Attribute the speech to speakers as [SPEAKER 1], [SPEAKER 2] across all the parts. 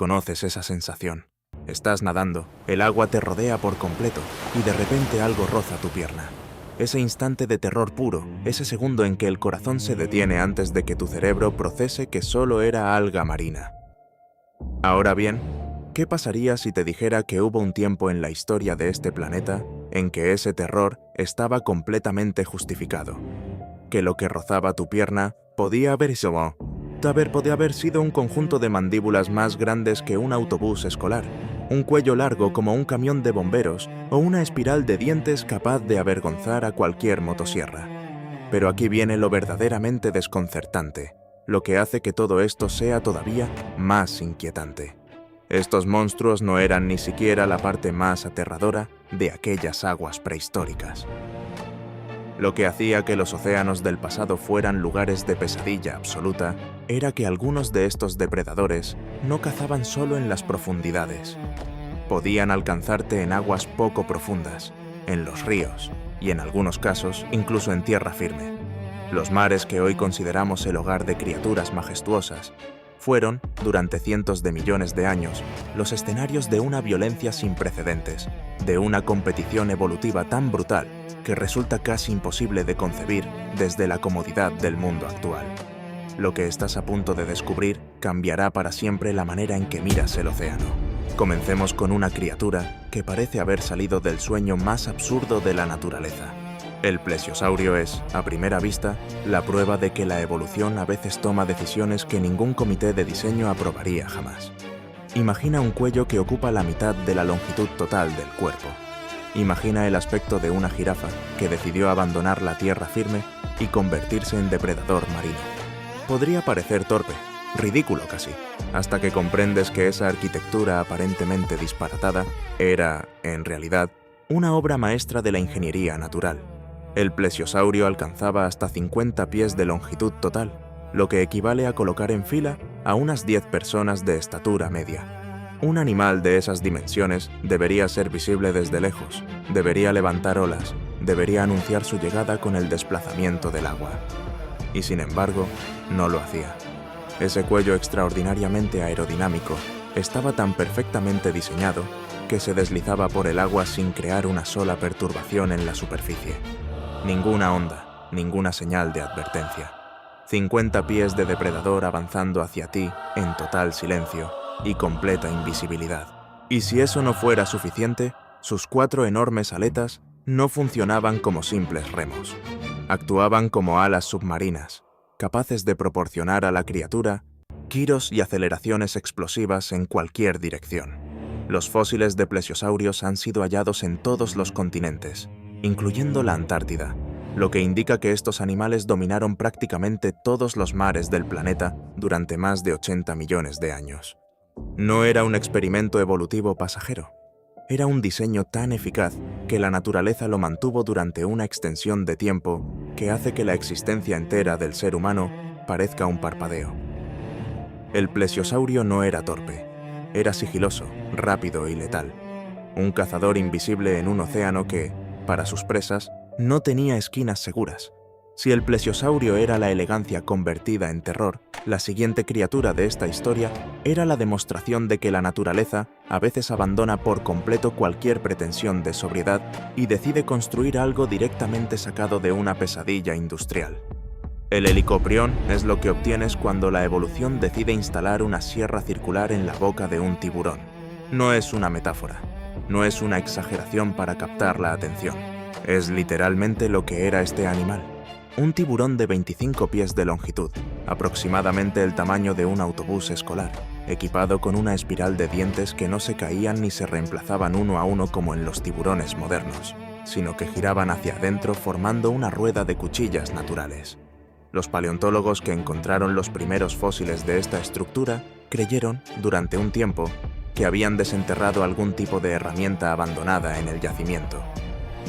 [SPEAKER 1] Conoces esa sensación. Estás nadando, el agua te rodea por completo y de repente algo roza tu pierna. Ese instante de terror puro, ese segundo en que el corazón se detiene antes de que tu cerebro procese que solo era alga marina. Ahora bien, ¿qué pasaría si te dijera que hubo un tiempo en la historia de este planeta en que ese terror estaba completamente justificado? Que lo que rozaba tu pierna podía haber sido un conjunto de mandíbulas más grandes que un autobús escolar, un cuello largo como un camión de bomberos o una espiral de dientes capaz de avergonzar a cualquier motosierra. Pero aquí viene lo verdaderamente desconcertante, lo que hace que todo esto sea todavía más inquietante. Estos monstruos no eran ni siquiera la parte más aterradora de aquellas aguas prehistóricas. Lo que hacía que los océanos del pasado fueran lugares de pesadilla absoluta era que algunos de estos depredadores no cazaban solo en las profundidades. Podían alcanzarte en aguas poco profundas, en los ríos y en algunos casos incluso en tierra firme. Los mares que hoy consideramos el hogar de criaturas majestuosas fueron, durante cientos de millones de años, los escenarios de una violencia sin precedentes, de una competición evolutiva tan brutal que resulta casi imposible de concebir desde la comodidad del mundo actual. Lo que estás a punto de descubrir cambiará para siempre la manera en que miras el océano. Comencemos con una criatura que parece haber salido del sueño más absurdo de la naturaleza. El plesiosaurio es, a primera vista, la prueba de que la evolución a veces toma decisiones que ningún comité de diseño aprobaría jamás. Imagina un cuello que ocupa la mitad de la longitud total del cuerpo. Imagina el aspecto de una jirafa que decidió abandonar la tierra firme y convertirse en depredador marino. Podría parecer torpe, ridículo casi, hasta que comprendes que esa arquitectura aparentemente disparatada era, en realidad, una obra maestra de la ingeniería natural. El plesiosaurio alcanzaba hasta 50 pies de longitud total, lo que equivale a colocar en fila a unas 10 personas de estatura media. Un animal de esas dimensiones debería ser visible desde lejos, debería levantar olas, debería anunciar su llegada con el desplazamiento del agua. Y sin embargo, no lo hacía. Ese cuello extraordinariamente aerodinámico estaba tan perfectamente diseñado que se deslizaba por el agua sin crear una sola perturbación en la superficie. Ninguna onda, ninguna señal de advertencia. 50 pies de depredador avanzando hacia ti en total silencio y completa invisibilidad. Y si eso no fuera suficiente, sus 4 enormes aletas no funcionaban como simples remos. Actuaban como alas submarinas, capaces de proporcionar a la criatura giros y aceleraciones explosivas en cualquier dirección. Los fósiles de plesiosaurios han sido hallados en todos los continentes, incluyendo la Antártida, lo que indica que estos animales dominaron prácticamente todos los mares del planeta durante más de 80 millones de años. No era un experimento evolutivo pasajero. Era un diseño tan eficaz que la naturaleza lo mantuvo durante una extensión de tiempo que hace que la existencia entera del ser humano parezca un parpadeo. El plesiosaurio no era torpe. Era sigiloso, rápido y letal. Un cazador invisible en un océano que, para sus presas, no tenía esquinas seguras. Si el plesiosaurio era la elegancia convertida en terror, la siguiente criatura de esta historia era la demostración de que la naturaleza a veces abandona por completo cualquier pretensión de sobriedad y decide construir algo directamente sacado de una pesadilla industrial. El helicoprión es lo que obtienes cuando la evolución decide instalar una sierra circular en la boca de un tiburón. No es una metáfora, no es una exageración para captar la atención. Es literalmente lo que era este animal. Un tiburón de 25 pies de longitud, aproximadamente el tamaño de un autobús escolar, equipado con una espiral de dientes que no se caían ni se reemplazaban uno a uno como en los tiburones modernos, sino que giraban hacia adentro formando una rueda de cuchillas naturales. Los paleontólogos que encontraron los primeros fósiles de esta estructura creyeron, durante un tiempo, que habían desenterrado algún tipo de herramienta abandonada en el yacimiento.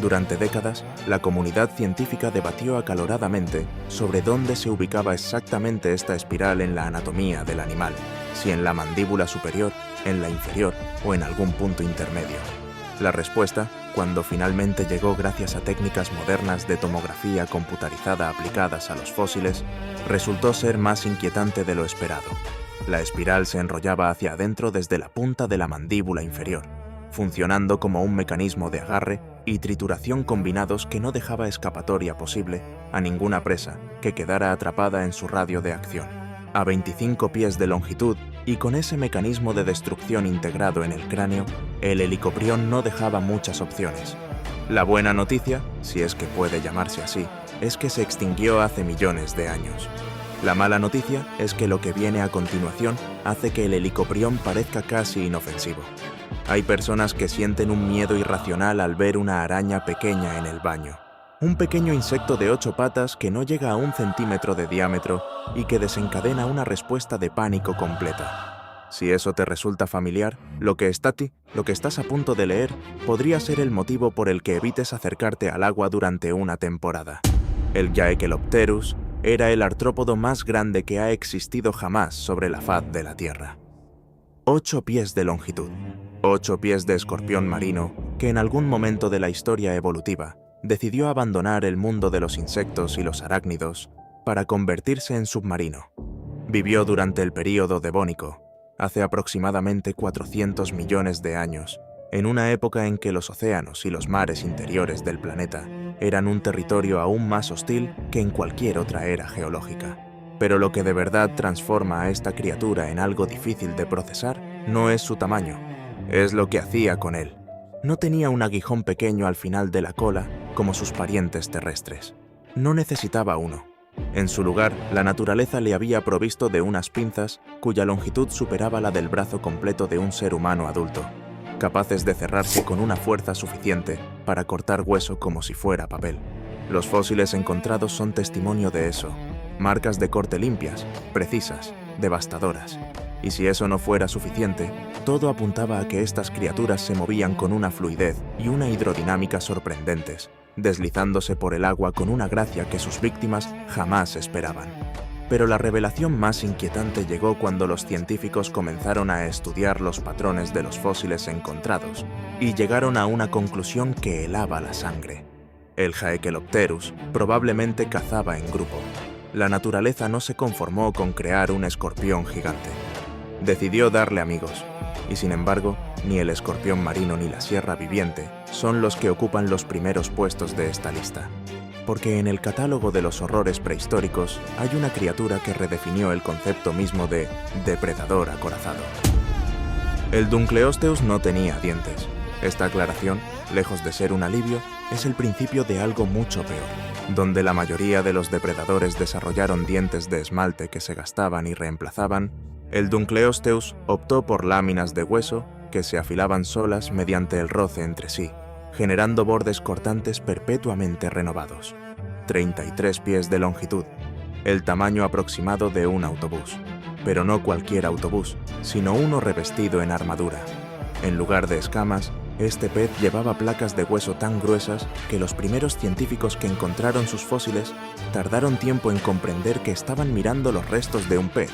[SPEAKER 1] Durante décadas, la comunidad científica debatió acaloradamente sobre dónde se ubicaba exactamente esta espiral en la anatomía del animal, si en la mandíbula superior, en la inferior o en algún punto intermedio. La respuesta, cuando finalmente llegó gracias a técnicas modernas de tomografía computarizada aplicadas a los fósiles, resultó ser más inquietante de lo esperado. La espiral se enrollaba hacia adentro desde la punta de la mandíbula inferior, funcionando como un mecanismo de agarre y trituración combinados que no dejaba escapatoria posible a ninguna presa que quedara atrapada en su radio de acción. A 25 pies de longitud y con ese mecanismo de destrucción integrado en el cráneo, el helicoprión no dejaba muchas opciones. La buena noticia, si es que puede llamarse así, es que se extinguió hace millones de años. La mala noticia es que lo que viene a continuación hace que el helicoprión parezca casi inofensivo. Hay personas que sienten un miedo irracional al ver una araña pequeña en el baño. Un pequeño insecto de 8 patas que no llega a 1 centímetro de diámetro y que desencadena una respuesta de pánico completa. Si eso te resulta familiar, lo que estás a punto de leer podría ser el motivo por el que evites acercarte al agua durante una temporada. El Jaekelopterus era el artrópodo más grande que ha existido jamás sobre la faz de la Tierra. 8 pies de longitud, 8 pies de escorpión marino que en algún momento de la historia evolutiva decidió abandonar el mundo de los insectos y los arácnidos para convertirse en submarino. Vivió durante el período devónico, hace aproximadamente 400 millones de años, en una época en que los océanos y los mares interiores del planeta eran un territorio aún más hostil que en cualquier otra era geológica. Pero lo que de verdad transforma a esta criatura en algo difícil de procesar no es su tamaño, es lo que hacía con él. No tenía un aguijón pequeño al final de la cola como sus parientes terrestres. No necesitaba uno. En su lugar, la naturaleza le había provisto de unas pinzas cuya longitud superaba la del brazo completo de un ser humano adulto, capaces de cerrarse con una fuerza suficiente para cortar hueso como si fuera papel. Los fósiles encontrados son testimonio de eso. Marcas de corte limpias, precisas, devastadoras. Y si eso no fuera suficiente, todo apuntaba a que estas criaturas se movían con una fluidez y una hidrodinámica sorprendentes, deslizándose por el agua con una gracia que sus víctimas jamás esperaban. Pero la revelación más inquietante llegó cuando los científicos comenzaron a estudiar los patrones de los fósiles encontrados y llegaron a una conclusión que helaba la sangre. El Jaekelopterus probablemente cazaba en grupo. La naturaleza no se conformó con crear un escorpión gigante. Decidió darle amigos, y sin embargo, ni el escorpión marino ni la sierra viviente son los que ocupan los primeros puestos de esta lista. Porque en el catálogo de los horrores prehistóricos hay una criatura que redefinió el concepto mismo de depredador acorazado. El Dunkleosteus no tenía dientes. Esta aclaración, lejos de ser un alivio, es el principio de algo mucho peor. Donde la mayoría de los depredadores desarrollaron dientes de esmalte que se gastaban y reemplazaban, el Dunkleosteus optó por láminas de hueso que se afilaban solas mediante el roce entre sí, generando bordes cortantes perpetuamente renovados. 33 pies de longitud, el tamaño aproximado de un autobús, pero no cualquier autobús, sino uno revestido en armadura. En lugar de escamas, este pez llevaba placas de hueso tan gruesas que los primeros científicos que encontraron sus fósiles tardaron tiempo en comprender que estaban mirando los restos de un pez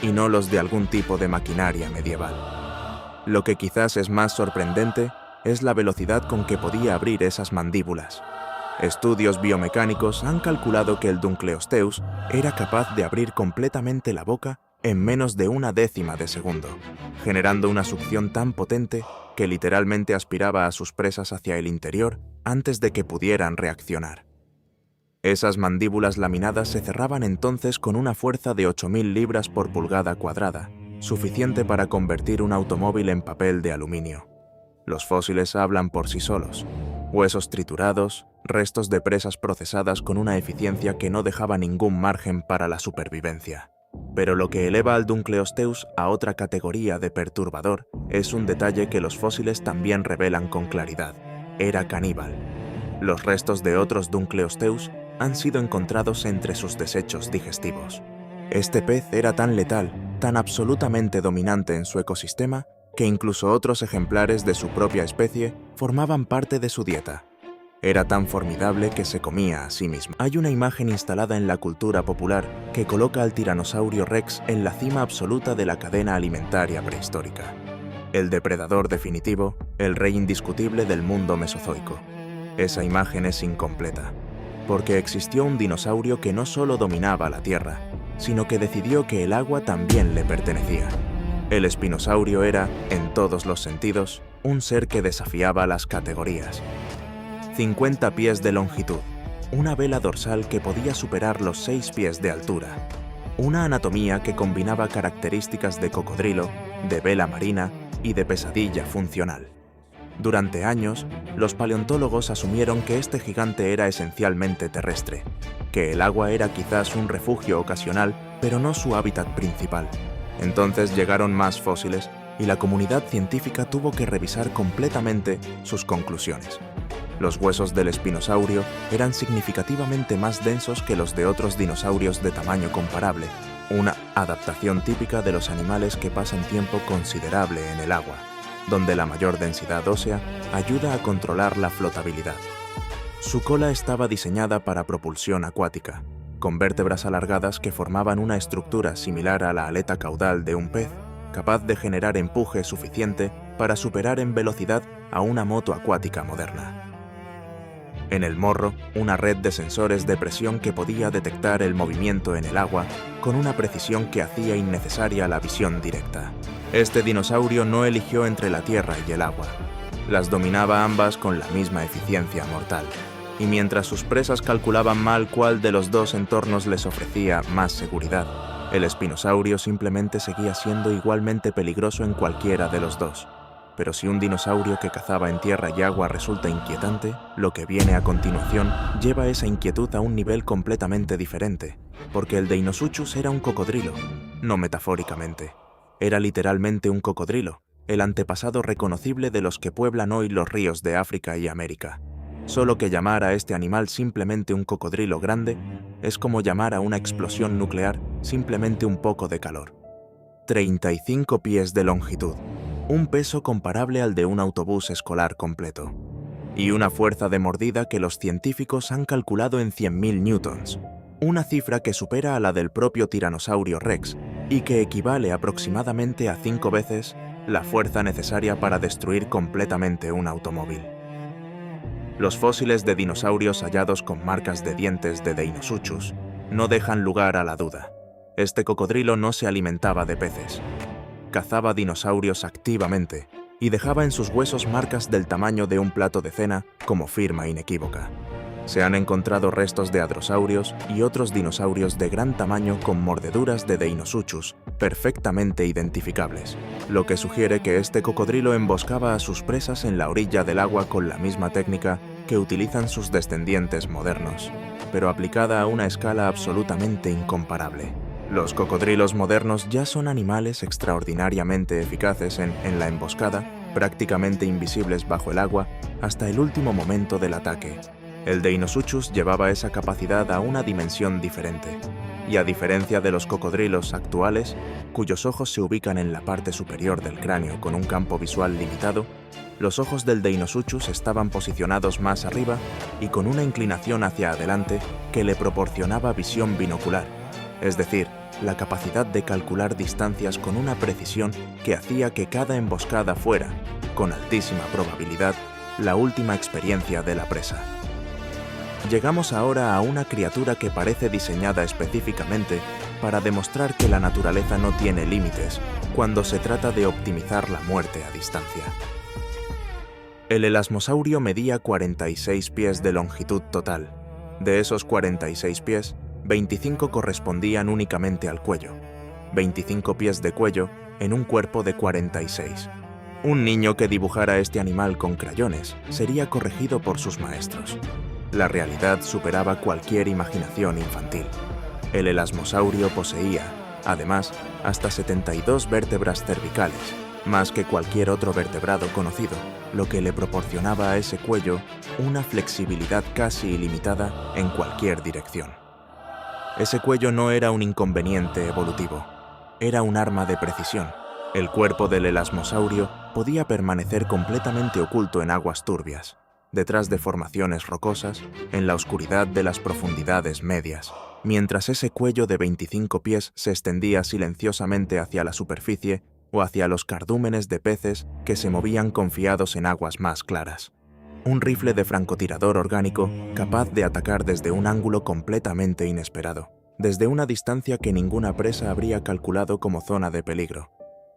[SPEAKER 1] y no los de algún tipo de maquinaria medieval. Lo que quizás es más sorprendente es la velocidad con que podía abrir esas mandíbulas. Estudios biomecánicos han calculado que el Dunkleosteus era capaz de abrir completamente la boca en menos de 1/10 de segundo, generando una succión tan potente que literalmente aspiraba a sus presas hacia el interior antes de que pudieran reaccionar. Esas mandíbulas laminadas se cerraban entonces con una fuerza de 8.000 libras por pulgada cuadrada, suficiente para convertir un automóvil en papel de aluminio. Los fósiles hablan por sí solos. Huesos triturados, restos de presas procesadas con una eficiencia que no dejaba ningún margen para la supervivencia. Pero lo que eleva al Dunkleosteus a otra categoría de perturbador es un detalle que los fósiles también revelan con claridad. Era caníbal. Los restos de otros Dunkleosteus han sido encontrados entre sus desechos digestivos. Este pez era tan letal, tan absolutamente dominante en su ecosistema, que incluso otros ejemplares de su propia especie formaban parte de su dieta. Era tan formidable que se comía a sí mismo. Hay una imagen instalada en la cultura popular que coloca al tiranosaurio Rex en la cima absoluta de la cadena alimentaria prehistórica. El depredador definitivo, el rey indiscutible del mundo mesozoico. Esa imagen es incompleta, porque existió un dinosaurio que no solo dominaba la Tierra, sino que decidió que el agua también le pertenecía. El espinosaurio era, en todos los sentidos, un ser que desafiaba las categorías. 50 pies de longitud, una vela dorsal que podía superar los 6 pies de altura, una anatomía que combinaba características de cocodrilo, de vela marina y de pesadilla funcional. Durante años, los paleontólogos asumieron que este gigante era esencialmente terrestre, que el agua era quizás un refugio ocasional, pero no su hábitat principal. Entonces llegaron más fósiles y la comunidad científica tuvo que revisar completamente sus conclusiones. Los huesos del espinosaurio eran significativamente más densos que los de otros dinosaurios de tamaño comparable, una adaptación típica de los animales que pasan tiempo considerable en el agua, donde la mayor densidad ósea ayuda a controlar la flotabilidad. Su cola estaba diseñada para propulsión acuática, con vértebras alargadas que formaban una estructura similar a la aleta caudal de un pez, capaz de generar empuje suficiente para superar en velocidad a una moto acuática moderna. En el morro, una red de sensores de presión que podía detectar el movimiento en el agua con una precisión que hacía innecesaria la visión directa. Este dinosaurio no eligió entre la tierra y el agua. Las dominaba ambas con la misma eficiencia mortal. Y mientras sus presas calculaban mal cuál de los dos entornos les ofrecía más seguridad, el espinosaurio simplemente seguía siendo igualmente peligroso en cualquiera de los dos. Pero si un dinosaurio que cazaba en tierra y agua resulta inquietante, lo que viene a continuación lleva esa inquietud a un nivel completamente diferente, porque el Deinosuchus era un cocodrilo, no metafóricamente. Era literalmente un cocodrilo, el antepasado reconocible de los que pueblan hoy los ríos de África y América. Solo que llamar a este animal simplemente un cocodrilo grande es como llamar a una explosión nuclear simplemente un poco de calor. 35 pies de longitud, un peso comparable al de un autobús escolar completo, y una fuerza de mordida que los científicos han calculado en 100.000 newtons, una cifra que supera a la del propio Tiranosaurio Rex y que equivale aproximadamente a 5 veces la fuerza necesaria para destruir completamente un automóvil. Los fósiles de dinosaurios hallados con marcas de dientes de Deinosuchus no dejan lugar a la duda. Este cocodrilo no se alimentaba de peces. Cazaba dinosaurios activamente y dejaba en sus huesos marcas del tamaño de un plato de cena como firma inequívoca. Se han encontrado restos de hadrosaurios y otros dinosaurios de gran tamaño con mordeduras de Deinosuchus perfectamente identificables, lo que sugiere que este cocodrilo emboscaba a sus presas en la orilla del agua con la misma técnica que utilizan sus descendientes modernos, pero aplicada a una escala absolutamente incomparable. Los cocodrilos modernos ya son animales extraordinariamente eficaces en la emboscada, prácticamente invisibles bajo el agua, hasta el último momento del ataque. El Deinosuchus llevaba esa capacidad a una dimensión diferente, y a diferencia de los cocodrilos actuales, cuyos ojos se ubican en la parte superior del cráneo con un campo visual limitado, los ojos del Deinosuchus estaban posicionados más arriba y con una inclinación hacia adelante que le proporcionaba visión binocular, es decir, la capacidad de calcular distancias con una precisión que hacía que cada emboscada fuera, con altísima probabilidad, la última experiencia de la presa. Llegamos ahora a una criatura que parece diseñada específicamente para demostrar que la naturaleza no tiene límites cuando se trata de optimizar la muerte a distancia. El elasmosaurio medía 46 pies de longitud total. De esos 46 pies, 25 correspondían únicamente al cuello, 25 pies de cuello en un cuerpo de 46. Un niño que dibujara este animal con crayones sería corregido por sus maestros. La realidad superaba cualquier imaginación infantil. El elasmosaurio poseía, además, hasta 72 vértebras cervicales, más que cualquier otro vertebrado conocido, lo que le proporcionaba a ese cuello una flexibilidad casi ilimitada en cualquier dirección. Ese cuello no era un inconveniente evolutivo, era un arma de precisión. El cuerpo del elasmosaurio podía permanecer completamente oculto en aguas turbias, detrás de formaciones rocosas, en la oscuridad de las profundidades medias, mientras ese cuello de 25 pies se extendía silenciosamente hacia la superficie o hacia los cardúmenes de peces que se movían confiados en aguas más claras. Un rifle de francotirador orgánico capaz de atacar desde un ángulo completamente inesperado, desde una distancia que ninguna presa habría calculado como zona de peligro.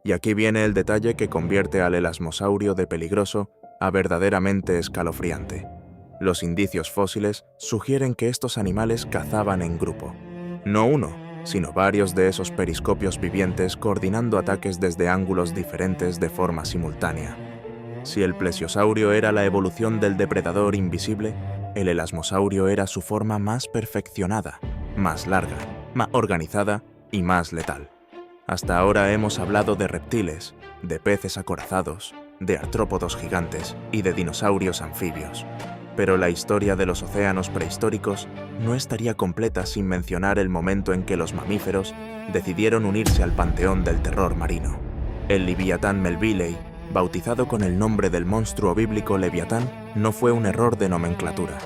[SPEAKER 1] Y aquí viene el detalle que convierte al elasmosaurio de peligroso a verdaderamente escalofriante. Los indicios fósiles sugieren que estos animales cazaban en grupo. No uno, sino varios de esos periscopios vivientes coordinando ataques desde ángulos diferentes de forma simultánea. Si el plesiosaurio era la evolución del depredador invisible, el elasmosaurio era su forma más perfeccionada, más larga, más organizada y más letal. Hasta ahora hemos hablado de reptiles, de peces acorazados, de artrópodos gigantes y de dinosaurios anfibios. Pero la historia de los océanos prehistóricos no estaría completa sin mencionar el momento en que los mamíferos decidieron unirse al panteón del terror marino. El Livyatan Melvillei, bautizado con el nombre del monstruo bíblico Leviatán, no fue un error de nomenclatura.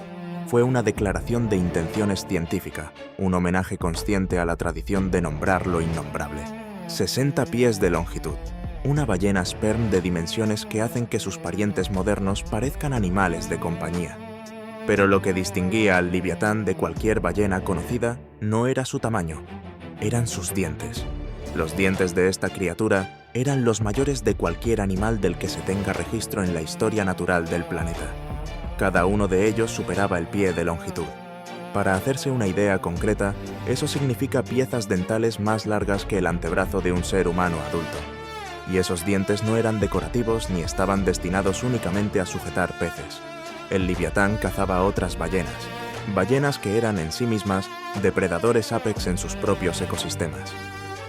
[SPEAKER 1] Fue una declaración de intenciones científica, un homenaje consciente a la tradición de nombrar lo innombrable. 60 pies de longitud. Una ballena sperm de dimensiones que hacen que sus parientes modernos parezcan animales de compañía. Pero lo que distinguía al Livyatán de cualquier ballena conocida no era su tamaño, eran sus dientes. Los dientes de esta criatura eran los mayores de cualquier animal del que se tenga registro en la historia natural del planeta. Cada uno de ellos superaba el pie de longitud. Para hacerse una idea concreta, eso significa piezas dentales más largas que el antebrazo de un ser humano adulto. Y esos dientes no eran decorativos ni estaban destinados únicamente a sujetar peces. El Livyatán cazaba otras ballenas que eran en sí mismas depredadores apex en sus propios ecosistemas.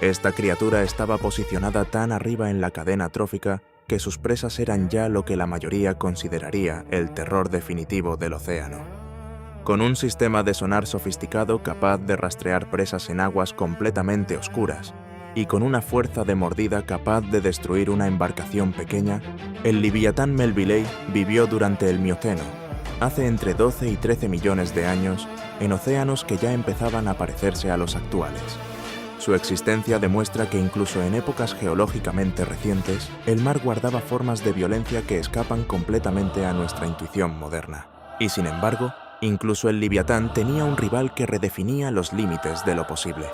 [SPEAKER 1] Esta criatura estaba posicionada tan arriba en la cadena trófica que sus presas eran ya lo que la mayoría consideraría el terror definitivo del océano. Con un sistema de sonar sofisticado capaz de rastrear presas en aguas completamente oscuras, y con una fuerza de mordida capaz de destruir una embarcación pequeña, el Livyatan Melvillei vivió durante el Mioceno, hace entre 12 y 13 millones de años, en océanos que ya empezaban a parecerse a los actuales. Su existencia demuestra que incluso en épocas geológicamente recientes, el mar guardaba formas de violencia que escapan completamente a nuestra intuición moderna. Y sin embargo, incluso el Livyatán tenía un rival que redefinía los límites de lo posible.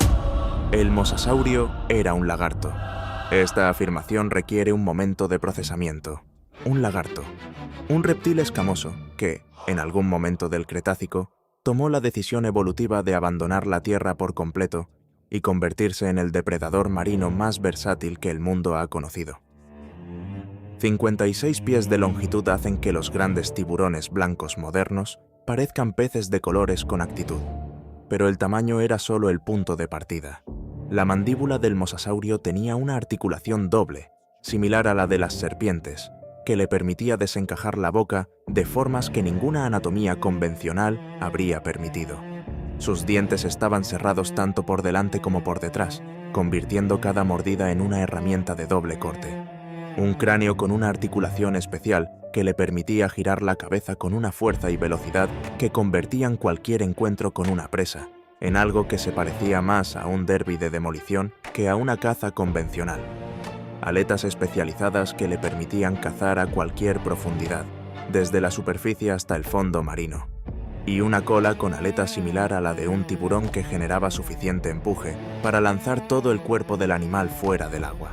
[SPEAKER 1] El mosasaurio era un lagarto. Esta afirmación requiere un momento de procesamiento. Un lagarto, un reptil escamoso que, en algún momento del Cretácico, tomó la decisión evolutiva de abandonar la Tierra por completo y convertirse en el depredador marino más versátil que el mundo ha conocido. 56 pies de longitud hacen que los grandes tiburones blancos modernos parezcan peces de colores con actitud. Pero el tamaño era solo el punto de partida. La mandíbula del mosasaurio tenía una articulación doble, similar a la de las serpientes, que le permitía desencajar la boca de formas que ninguna anatomía convencional habría permitido. Sus dientes estaban cerrados tanto por delante como por detrás, convirtiendo cada mordida en una herramienta de doble corte. Un cráneo con una articulación especial que le permitía girar la cabeza con una fuerza y velocidad que convertían cualquier encuentro con una presa en algo que se parecía más a un derbi de demolición que a una caza convencional. Aletas especializadas que le permitían cazar a cualquier profundidad, desde la superficie hasta el fondo marino. Y una cola con aleta similar a la de un tiburón que generaba suficiente empuje para lanzar todo el cuerpo del animal fuera del agua.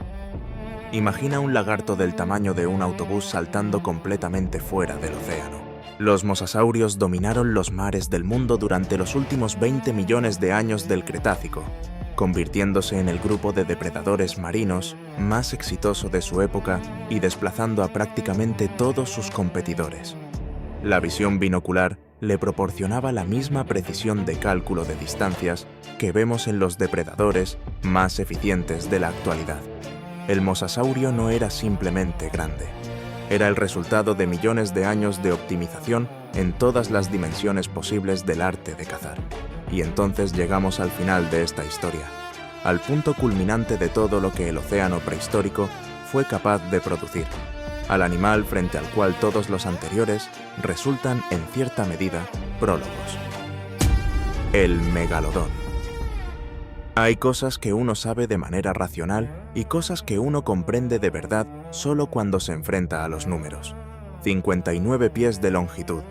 [SPEAKER 1] Imagina un lagarto del tamaño de un autobús saltando completamente fuera del océano. Los mosasaurios dominaron los mares del mundo durante los últimos 20 millones de años del Cretácico, convirtiéndose en el grupo de depredadores marinos más exitoso de su época y desplazando a prácticamente todos sus competidores. La visión binocular le proporcionaba la misma precisión de cálculo de distancias que vemos en los depredadores más eficientes de la actualidad. El mosasaurio no era simplemente grande. Era el resultado de millones de años de optimización en todas las dimensiones posibles del arte de cazar. Y entonces llegamos al final de esta historia, al punto culminante de todo lo que el océano prehistórico fue capaz de producir, al animal frente al cual todos los anteriores resultan, en cierta medida, prólogos. El megalodón. Hay cosas que uno sabe de manera racional y cosas que uno comprende de verdad solo cuando se enfrenta a los números. 59 pies de longitud.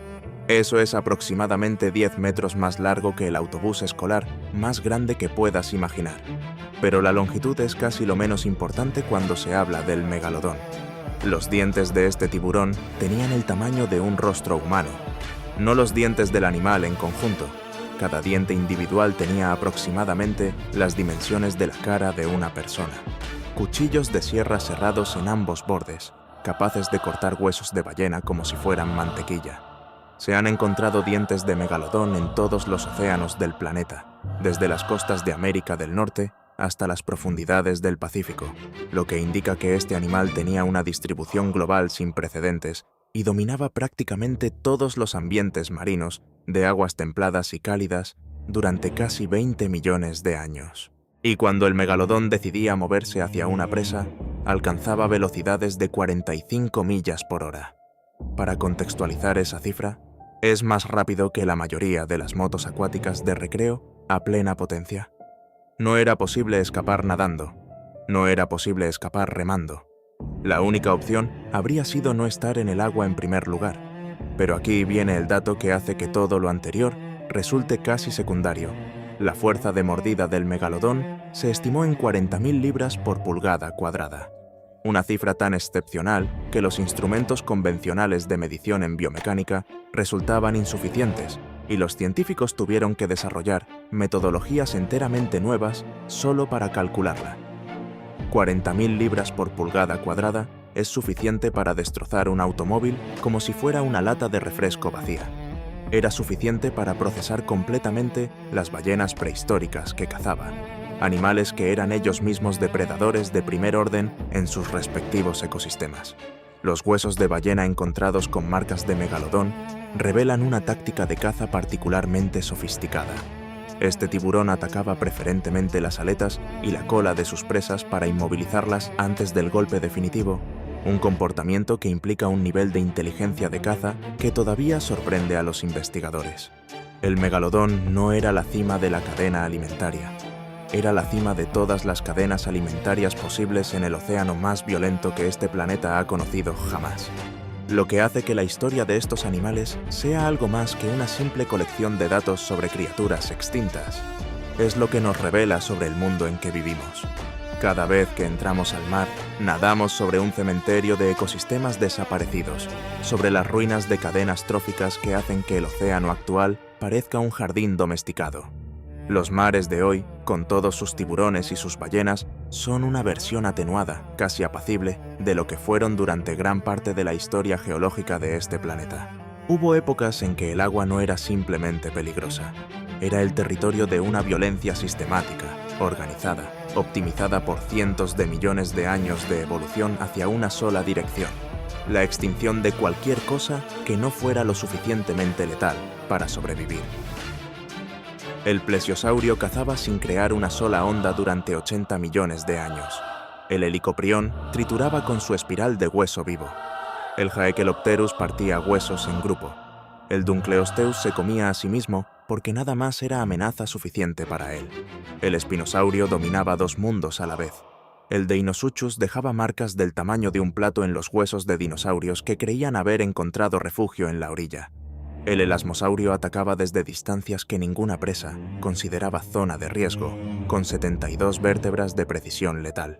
[SPEAKER 1] Eso es aproximadamente 10 metros más largo que el autobús escolar más grande que puedas imaginar. Pero la longitud es casi lo menos importante cuando se habla del megalodón. Los dientes de este tiburón tenían el tamaño de un rostro humano, no los dientes del animal en conjunto. Cada diente individual tenía aproximadamente las dimensiones de la cara de una persona. Cuchillos de sierra cerrados en ambos bordes, capaces de cortar huesos de ballena como si fueran mantequilla. Se han encontrado dientes de megalodón en todos los océanos del planeta, desde las costas de América del Norte hasta las profundidades del Pacífico, lo que indica que este animal tenía una distribución global sin precedentes y dominaba prácticamente todos los ambientes marinos de aguas templadas y cálidas durante casi 20 millones de años. Y cuando el megalodón decidía moverse hacia una presa, alcanzaba velocidades de 45 millas por hora. Para contextualizar esa cifra, es más rápido que la mayoría de las motos acuáticas de recreo a plena potencia. No era posible escapar nadando, no era posible escapar remando. La única opción habría sido no estar en el agua en primer lugar, pero aquí viene el dato que hace que todo lo anterior resulte casi secundario. La fuerza de mordida del megalodón se estimó en 40.000 libras por pulgada cuadrada, una cifra tan excepcional que los instrumentos convencionales de medición en biomecánica resultaban insuficientes y los científicos tuvieron que desarrollar metodologías enteramente nuevas solo para calcularla. 40.000 libras por pulgada cuadrada es suficiente para destrozar un automóvil como si fuera una lata de refresco vacía. Era suficiente para procesar completamente las ballenas prehistóricas que cazaban, animales que eran ellos mismos depredadores de primer orden en sus respectivos ecosistemas. Los huesos de ballena encontrados con marcas de megalodón revelan una táctica de caza particularmente sofisticada. Este tiburón atacaba preferentemente las aletas y la cola de sus presas para inmovilizarlas antes del golpe definitivo, un comportamiento que implica un nivel de inteligencia de caza que todavía sorprende a los investigadores. El megalodón no era la cima de la cadena alimentaria, era la cima de todas las cadenas alimentarias posibles en el océano más violento que este planeta ha conocido jamás. Lo que hace que la historia de estos animales sea algo más que una simple colección de datos sobre criaturas extintas. Es lo que nos revela sobre el mundo en que vivimos. Cada vez que entramos al mar, nadamos sobre un cementerio de ecosistemas desaparecidos, sobre las ruinas de cadenas tróficas que hacen que el océano actual parezca un jardín domesticado. Los mares de hoy, con todos sus tiburones y sus ballenas, son una versión atenuada, casi apacible, de lo que fueron durante gran parte de la historia geológica de este planeta. Hubo épocas en que el agua no era simplemente peligrosa, era el territorio de una violencia sistemática, organizada, optimizada por cientos de millones de años de evolución hacia una sola dirección: la extinción de cualquier cosa que no fuera lo suficientemente letal para sobrevivir. El plesiosaurio cazaba sin crear una sola onda durante 80 millones de años. El helicoprión trituraba con su espiral de hueso vivo. El Haekelopterus partía huesos en grupo. El Dunkleosteus se comía a sí mismo porque nada más era amenaza suficiente para él. El espinosaurio dominaba dos mundos a la vez. El Deinosuchus dejaba marcas del tamaño de un plato en los huesos de dinosaurios que creían haber encontrado refugio en la orilla. El elasmosaurio atacaba desde distancias que ninguna presa consideraba zona de riesgo, con 72 vértebras de precisión letal.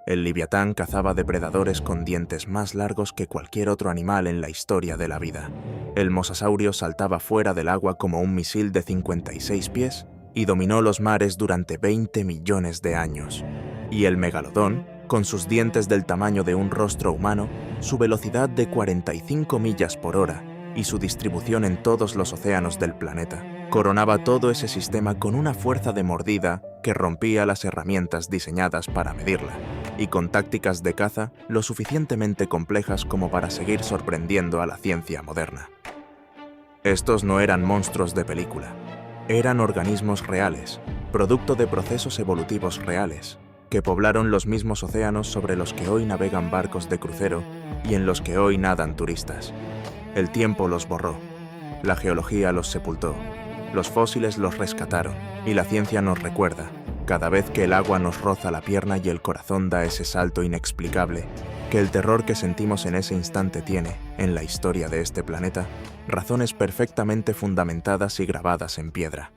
[SPEAKER 1] El liviatán cazaba depredadores con dientes más largos que cualquier otro animal en la historia de la vida. El mosasaurio saltaba fuera del agua como un misil de 56 pies y dominó los mares durante 20 millones de años. Y el megalodón, con sus dientes del tamaño de un rostro humano, su velocidad de 45 millas por hora, y su distribución en todos los océanos del planeta, coronaba todo ese sistema con una fuerza de mordida que rompía las herramientas diseñadas para medirla, y con tácticas de caza lo suficientemente complejas como para seguir sorprendiendo a la ciencia moderna. Estos no eran monstruos de película, eran organismos reales, producto de procesos evolutivos reales, que poblaron los mismos océanos sobre los que hoy navegan barcos de crucero y en los que hoy nadan turistas. El tiempo los borró, la geología los sepultó, los fósiles los rescataron y la ciencia nos recuerda, cada vez que el agua nos roza la pierna y el corazón da ese salto inexplicable, que el terror que sentimos en ese instante tiene, en la historia de este planeta, razones perfectamente fundamentadas y grabadas en piedra.